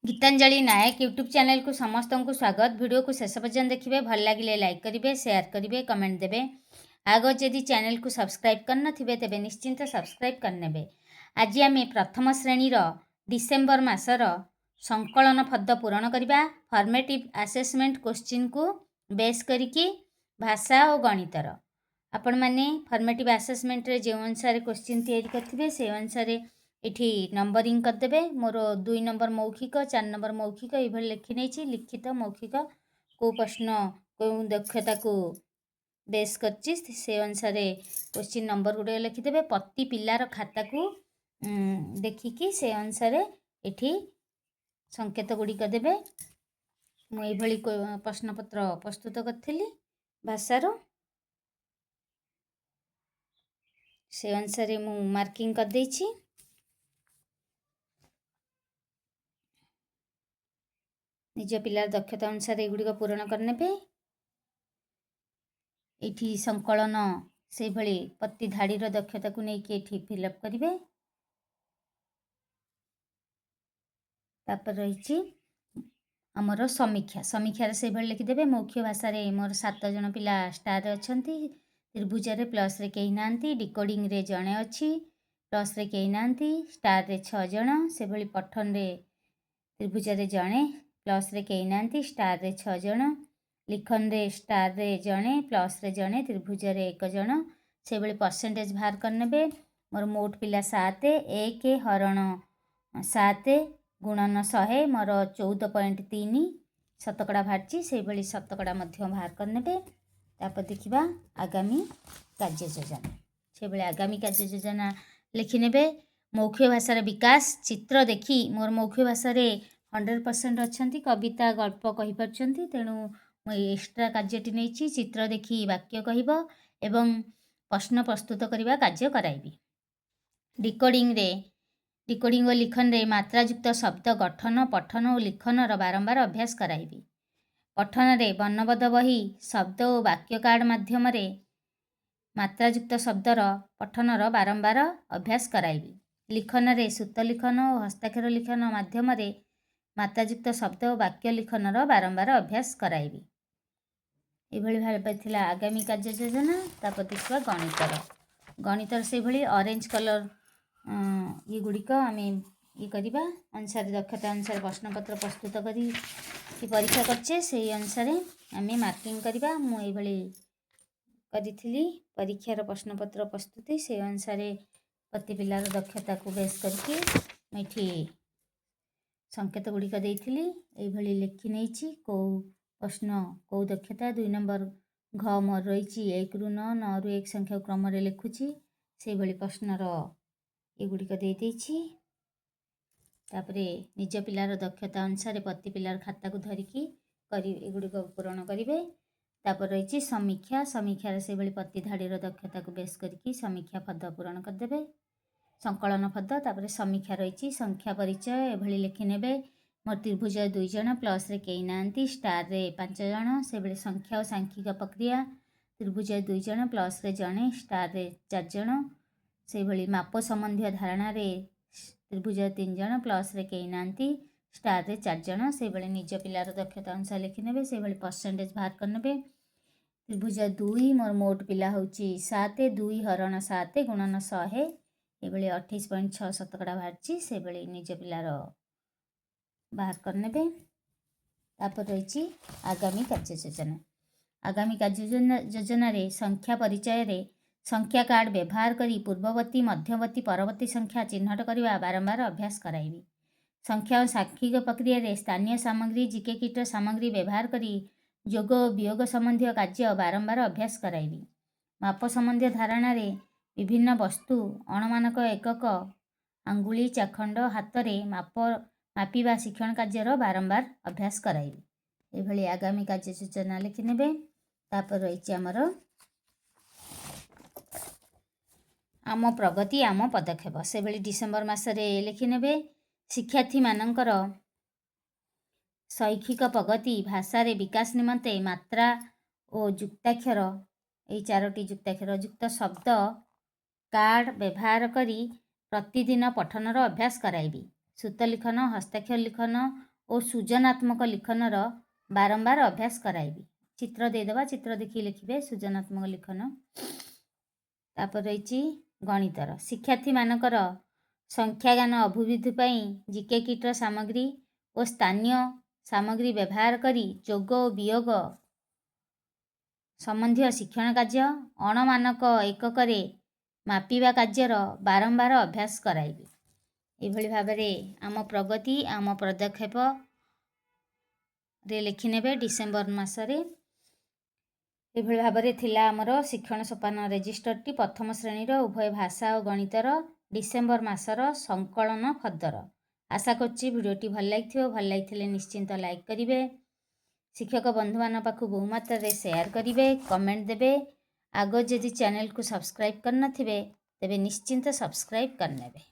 गीतांजलि नायक YouTube channel को समस्त को स्वागत। वीडियो को शेष पर्यंत देखिए, भल लगे लाइक करेंगे, शेयर करेंगे, कमेंट देवे। आग जदि चैनल को सब्सक्राइब करन तेज निश्चिंत सब्सक्राइब करने। आज आम प्रथम श्रेणीर डिसेम्बर मासर संकलन पद पूरण करवा। फॉर्मेटिव असेसमेंट क्वेश्चन को बेस करिकी भाषा और गणितर आपण मैंने फॉर्मेटिव असेसमेंट रे जो अनुसार क्वेश्चन तैयारी करथिबे से अनुसार एठी नंबरिंग करदेबे। मोर 2 नंबर मौखिक 4 नंबर मौखिक ये लिखी नहीं। लिखित मौखिक को प्रश्न को दक्षता को बेस करछि से अनुसार क्वेश्चन नंबर गुड़े लिखिदेवे। प्रति पिलार खाता को देखिकी से अनुसार एठी संकेत गुड़िक देबे। मुझे प्रश्नपत्र प्रस्तुत करी भाषार से अनुसार मु मार्किंग कर देछि। निज पिलार दक्षता अनुसार एगुड़िक पूरण करने। ये संकलन से भली प्रति धाड़ीर दक्षता को लेकिन ये फिलअप करेंगे। तापर रही आमर समीक्षा। समीक्षार से भली लिखिदेवे। मौखिक भाषा मोर 7 जन पिला स्टार अच्छा। त्रिभुज रे प्लस रे कहीं ना, डिकोडिंग रे जड़े अच्छी, प्लस रे कहीं ना, स्टार रे 6 जन। से भली पठन रे त्रिभुज रे जड़े, प्लस रे कहीं ना, स्टार रे 6 जन। लिखन रे स्टार रे जड़े, प्लस रे जड़े, त्रिभुज रे 1 जन। से भली परसेंटेज बाहर करने। मोर मोट पिला 7, 1 हरण 7 गुणन 100 मोर 14.3 शतकड़ा बाहर। से भली शतकड़ा बाहर करने। तापर देखा आगामी कार्य योजना। से भली आगामी कार्य योजना लिखिने। मौखिक भाषार विकास। चित्र देखी मोर मौखिक भाषा 100% अच्छा। कविता गल्प कहीपर तेणु एक्स्ट्रा कार्यटी नहीं। चित्र देखी वाक्य कहब एवं प्रश्न प्रस्तुत करने कार्य कराइबी। डिकोडिंग और लिखन रे मात्रायुक्त शब्द गठन पठन और लिखन बारंबार अभ्यास कराइबी। पठन रे वर्णबोध बही शब्द और वाक्य कार्ड माध्यम मात्रायुक्त शब्दर पठनर बारंबार अभ्यास कराइबी। लिखन रे सूत लिखन और हस्ताक्षर लिखन माध्यम मात्रायुक्त शब्द और वाक्य लिखनर बारंबार अभ्यास कराइबी। ये भाव आगामी कार्य योजना। तापर देखा गणितर। गणितर से भली ऑरेंज कलर ये गुड़िक आम ये करवा अनुसार दक्षता अनुसार प्रश्नपत्र प्रस्तुत करी परीक्षा करछे। से अनुसार आम मार्किंग करवा। मुझे करी परीक्षार प्रश्नपत्र प्रस्तुति से अनुसार प्रति पिलार दक्षता को बेस करके संकेत गुड़िक देइथिली। ये लिखि नहीं कौ प्रश्न कौ दक्षता 2 नंबर घ मोर रही 1 रु 9, 9 रु 1 संख्या क्रम लिखुची। से भली प्रश्नर एगुड़िक देइछि। तापरे निज पिलार दक्षता अनुसार प्रति पिलार खाता को धरिकी एगुड़िक पूरण करेंगे। तापर रही समीक्षा। समीक्षार से भली प्रति धाड़ीर दक्षता को बेस करके समीक्षा पद पूरण करदे। संकलन पद। तापर समीक्षा रही संख्या परिचय एभली लिखिने। मोर त्रिभुज 2 जन, प्लस रे कहीं ना, स्टार रे 5 जन। से भली संख्या और सांख्यिक प्रक्रिया। त्रिभुज 2 जन, प्लस रे जड़े, स्टार रे 4 जन। से भली माप संबंधी धारणा रे त्रिभुज 3 जन, प्लस रे कहीं ना, स्टार रे 4 जन। से भली निज पिलार दक्षता अनुसार लिखिने। से भली परसेंटेज बाहर करने। त्रिभुज 2 मोर मोट पिला होची 7, 2 हरण 7 गुणन 100 ये 28.6 शतकड़ा बाहर। से भली निज पिलार बाहर करने। तापर रही आगामी कार्य योजना। आगामी कार्य योजना रे संख्या परिचय रे संख्या कार्ड व्यवहार करी पूर्ववर्ती मध्यवर्ती परवर्ती संख्या चिन्हट करवा बारंबार अभ्यास कराइबी। संख्या और सांख्यिक प्रक्रिया रे स्थानीय सामग्री जीके किट सामग्री व्यवहार करी योग वियोग संबंधी कार्य बारंबार अभ्यास कराइबी। माप संबंधी धारणा रे विभिन्न वस्तु अणमानक एकक आंगुली चाखंड हाथ रे मापिबा शिक्षण कार्यर बारंबार अभ्यास कराइबी। एभली आगामी कार्य योजना लिखिने। तापर रही आमर आम प्रगति आम पदक्षेप। से भली डिसेम्बर मासरे लिखिने। शिक्षार्थी मानकर शैक्षिक प्रगति भाषा रे विकास निमंते मात्रा और युक्ताक्षर ये 4टी युक्ताक्षर युक्त शब्द कार्ड व्यवहार करी प्रतिदिन पठनर अभ्यास कराइबी। सूत लिखन हस्ताक्षर लिखन ଓ ସୃଜନାତ୍ମକ ଲିଖନର ବାରମ୍ବାର ଅଭ୍ୟାସ କରାଇବି। ଚିତ୍ର ଦେଇଦେବା, ଚିତ୍ର ଦେଖି ଲେଖିବେ ସୃଜନାତ୍ମକ ଲିଖନ। ତାପରେ ରହିଛି ଗଣିତର। ଶିକ୍ଷାର୍ଥୀମାନଙ୍କର ସଂଖ୍ୟାଜ୍ଞାନ ଅଭିବୃଦ୍ଧି ପାଇଁ ଜିକେ କିଟ୍ର ସାମଗ୍ରୀ ଓ ସ୍ଥାନୀୟ ସାମଗ୍ରୀ ବ୍ୟବହାର କରି ଯୋଗ ଓ ବିୟୋଗ ସମ୍ବନ୍ଧୀୟ ଶିକ୍ଷଣ କାର୍ଯ୍ୟ, ଅଣମାନକ ଏକକରେ ମାପିବା କାର୍ଯ୍ୟର ବାରମ୍ବାର ଅଭ୍ୟାସ କରାଇବି। ଏଭଳି ଭାବରେ ଆମ ପ୍ରଗତି, ଆମ ପଦକ୍ଷେପରେ ଲେଖିନେବେ ଡିସେମ୍ବର ମାସରେ। ଏଭଳି ଭାବରେ ଥିଲା ଆମର ଶିକ୍ଷଣ ସୋପାନ ରେଜିଷ୍ଟରଟି ପ୍ରଥମ ଶ୍ରେଣୀର ଉଭୟ ଭାଷା ଓ ଗଣିତର ଡିସେମ୍ବର ମାସର ସଂକଳନ ଫର୍ଦ୍ଦର। ଆଶା କରୁଛି ଭିଡ଼ିଓଟି ଭଲ ଲାଗିଥିବ। ଭଲ ଲାଗିଥିଲେ ନିଶ୍ଚିନ୍ତ ଲାଇକ୍ କରିବେ, ଶିକ୍ଷକ ବନ୍ଧୁମାନଙ୍କ ପାଖକୁ ବହୁ ମାତ୍ରାରେ ସେୟାର କରିବେ, କମେଣ୍ଟ ଦେବେ। ଆଗ ଯଦି ଚ୍ୟାନେଲକୁ ସବସ୍କ୍ରାଇବ୍ କରିନଥିବେ ତେବେ ନିଶ୍ଚିନ୍ତ ସବସ୍କ୍ରାଇବ୍ କରିନେବେ।